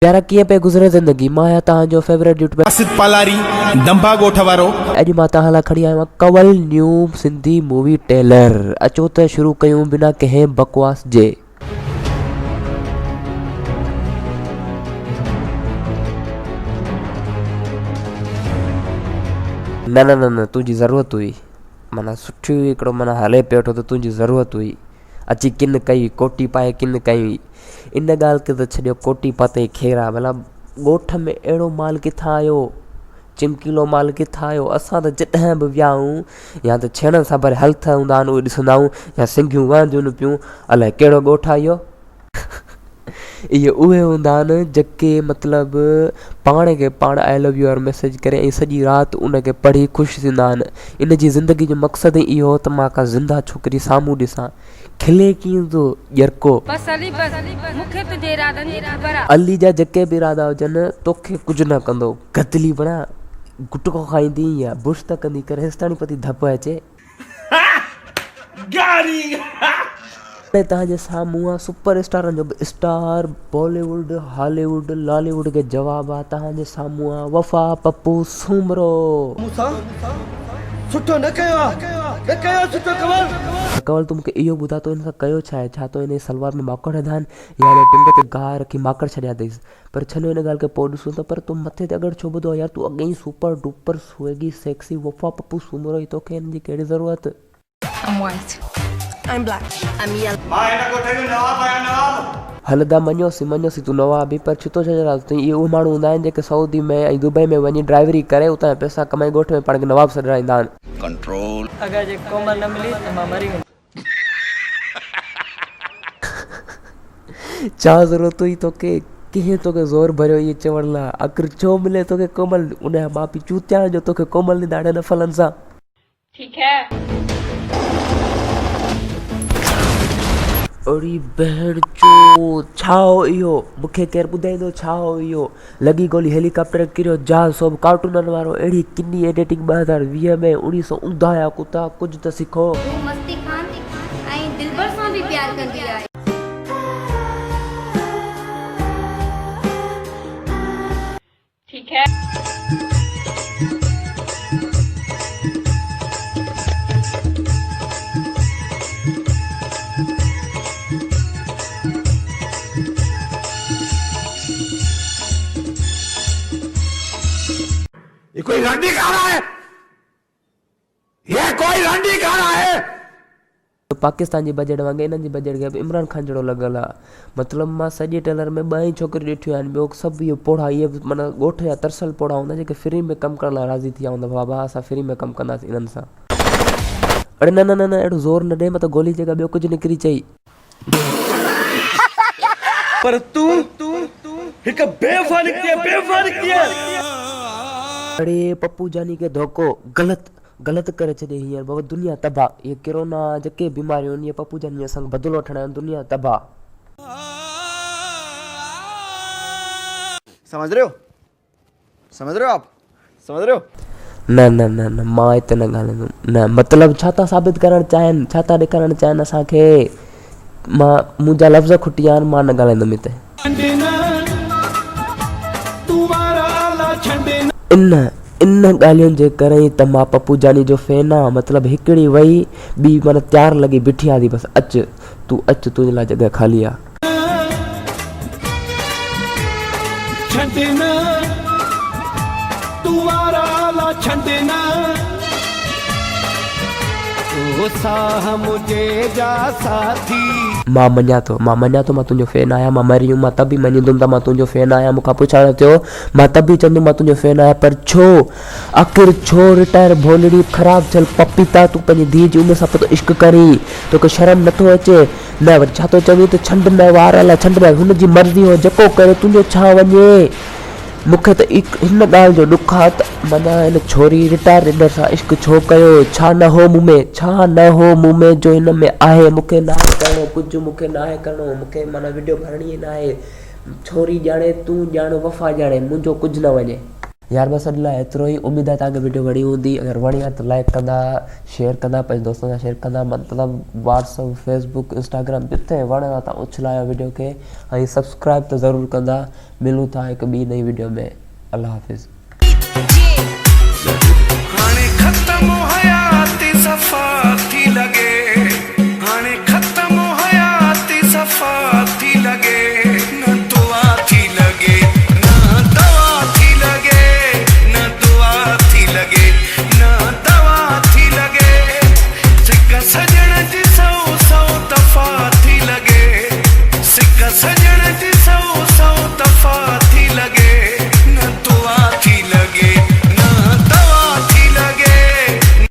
प्यारा कीअं पे गुज़रे ज़िंदगी। मां आहियां तव्हांजो फेवरेट यूट्यूबर आसित पालारी दंभा ॻोठ वारो। अॼु मां तव्हां लाइ खणी आयो आहियां कवल न्यू सिंधी मूवी टेलर। अचो त शुरू कयूं बिना कंहिं बकवास जे। न न न न तुंहिंजी ज़रूरत हुई, माना सुठी हुई, हिकिड़ो माना हले पियो वेठो त तुंहिंजी ज़रूरत हुई। अची किन कई, कोटी पाए किन कई। इन ॻाल्हि खे त छॾियो, कोटी पाते खेरा भला ॻोठ में अहिड़ो माल किथां आयो, चिमकीलो माल किथां आयो। असां त जॾहिं बि विया आहियूं या त छेणनि सां भरे हल्थ हूंदा आहिनि उहे ॾिसंदा आहियूं, या सिंगियूं वहंदियूं पियूं, अलाए कहिड़ो ॻोठु आहे इहो। इहे उहे हूंदा आहिनि जेके मतिलबु पाण खे पाण आई लव यू आर मैसेज करे ऐं सॼी राति उनखे पढ़ी ख़ुशि थींदा आहिनि। इन जी ज़िंदगी जो मक़सदु ई इहो त मां का ज़िंदा छोकिरी साम्हूं ॾिसां, खिले कीअं थो ॼरको। अली जा जेके बि इरादा हुजनि तोखे कुझु न कंदो। गदली बणा गुटको खाईंदी या बुश त कंदी करे हेसिताणी पती धप अचे। तव्हांजे साम्हूं आहे सुपर स्टारनि जो बि स्टार, बॉलीवुड हॉलीवुड लॉलीवुड के जवाब आहे। तव्हांजे साम्हूं आहे वफा, पप्पू, सूमरो। सुठो न कयो आहे, न कयो सुठो कवल। कवल तूं मूंखे इहो ॿुधा तो हिन सां कयो छा आहे? छा तो हिन सलवार में माकड़ हदा आहिनि या हिन टिंड ते गाह रखी माकड़ छॾिया अथईसि? पर छॾियो हिन ॻाल्हि खे पोइ ॾिसूं त। पर तूं मथे ते अगरि छो ॿुधो यार, तूं अॻे ई सुपर डुपर स्वेगी सेक्सी वफा पप्पू सूमरो ई, तोखे हिन जी कहिड़ी ज़रूरत? हलंदा मञोसी तूं नवाब बि, पर छितो छा इहे उहे माण्हू हूंदा आहिनि जेके सऊदी में ऐं दुबई में वञी ड्राइवरी करे उतां पैसा कमाए ॻोठ में पाण खे नवाब सॾाईंदा आहिनि। कंट्रोल। अगर जे कोमल न मिली त मां मरी वेंदुमि। छा ज़रूरत हुई तोखे? कंहिं तोखे ज़ोर भरियो इहे चवण लाइ? आख़िर छो मिले तोखे कोमल? उनजा माउ पीउ चूतिया जो तोखे कोमल ॾींदा ॾाढे नफ़लनि सां। ठीकु है। अड़ी बहन चो, छा हो इहो? मूंखे केरु ॿुधाईंदो छा हो इहो? लॻी गोली हेलीकॉप्टर किरियो जहाज़ सभु कार्टूननि वारो। अहिड़ी किनी एडिटिंग 2020 में 1900 ऊंधा कुता, कुझु त सिखो। मस्ती खान ऐं दिलबर सां बि प्यार कंदी आहे। ठीक है। ये कोई रंडी खाना है, ये कोई रंडी खाना है। पाकिस्तान जी बजट वांगुरु इन्हनि जी बजट खे बि इमरान खान जहिड़ो लॻल आहे। मतिलबु मां सॼे टेलर में 2 ई छोकिरियूं ॾिठियूं आहिनि, ॿियो सभु इहे पोड़ा, इहे माना ॻोठ जा तरसल पोड़ा हूंदा जेके फ्री में कमु करण लाइ राज़ी थी विया हूंदा। बाबा असां फ्री में कमु कंदासीं इन्हनि सां। अड़े न न न न, अहिड़ो ज़ोर न ॾे, मतिलबु गोली जॻह ॿियो कुझु निकिरी चई। पर तू हिक बेफानिक है। अरे पप्पू जानी के धोखो गलत करे छॾे हींअर। बाबा दुनिया तबाह, ये कोरोना जेके बीमारियूं आहिनि, ये पप्पू जानी असां बदिलो वठणा आहिनि। दुनिया तबाह। समझ रहे हो आप? समझ रहे हो? न न न न, मां हिते न ॻाल्हाईंदुमि। न मतिलबु छा था साबित करणु चाहिनि, छा था ॾेखारणु चाहिनि असांखे? मुंहिंजा लफ़्ज़ खुटी आहिनि, मां न ॻाल्हाईंदुमि हिते। इन ॻाल्हियुनि जे करे ई त मां पप्पू जानी जो फैन आहियां। मतिलबु हिकिड़ी वई, ॿी माना तयारु लॻी बीठी आहे, बसि अचु तुंहिंजे लाइ जॻह ख़ाली आहे। मां मञा थो मां तुंहिंजो फैन आहियां। मां मरी मां त बि मञींदुमि त मां तुंहिंजो फैन आहियां। मूंखां पुछण थियो, मां त बि चवंदुमि मां तुंहिंजो फैन आहियां। पर छो आख़िर छो रिटायर भोलड़ी ख़राबु थियल पपीता तूं पंहिंजी धीउ जी उन सां पोइ इश्क करी? तोखे शर्म नथो अचे? न वरी छा थो चवीं त छंड न वार लाइ छंड न, हुनजी मर्ज़ी हो जेको करे, तुंहिंजो छा वञे? मूंखे त हिन ॻाल्हि जो ॾुख आहे त माना हिन छोरी रिटायर रीडर सां इश्क छो कयो? छा न हो मूं में जो हिन में आहे? मूंखे न आहे करिणो कुझु, मूंखे न आहे करिणो। मूंखे माना वीडियो भरणी न आहे। छोरी ॼाणे, तूं ॼाण, वफ़ा ॼाणे, मुंहिंजो कुझु न वञे। यार बस अॼु लाइ एतिरो ई। उमेद आहे तव्हांखे वीडियो वणी हूंदी। अगरि वणी आहे त लाइक कंदा, शेयर कंदा, पंहिंजे दोस्तनि सां शेयर कंदा। मतिलबु व्हाट्सअप, फेसबुक, इंस्टाग्राम जिथे वणेव तव्हां उछलायो वीडियो खे। ऐं सब्सक्राइब त ज़रूरु कंदा। मिलूं था हिकु ॿी नई वीडियो में। अल्लाह हाफ़िज़। हाणे ख़त्म हयाती सफ़ा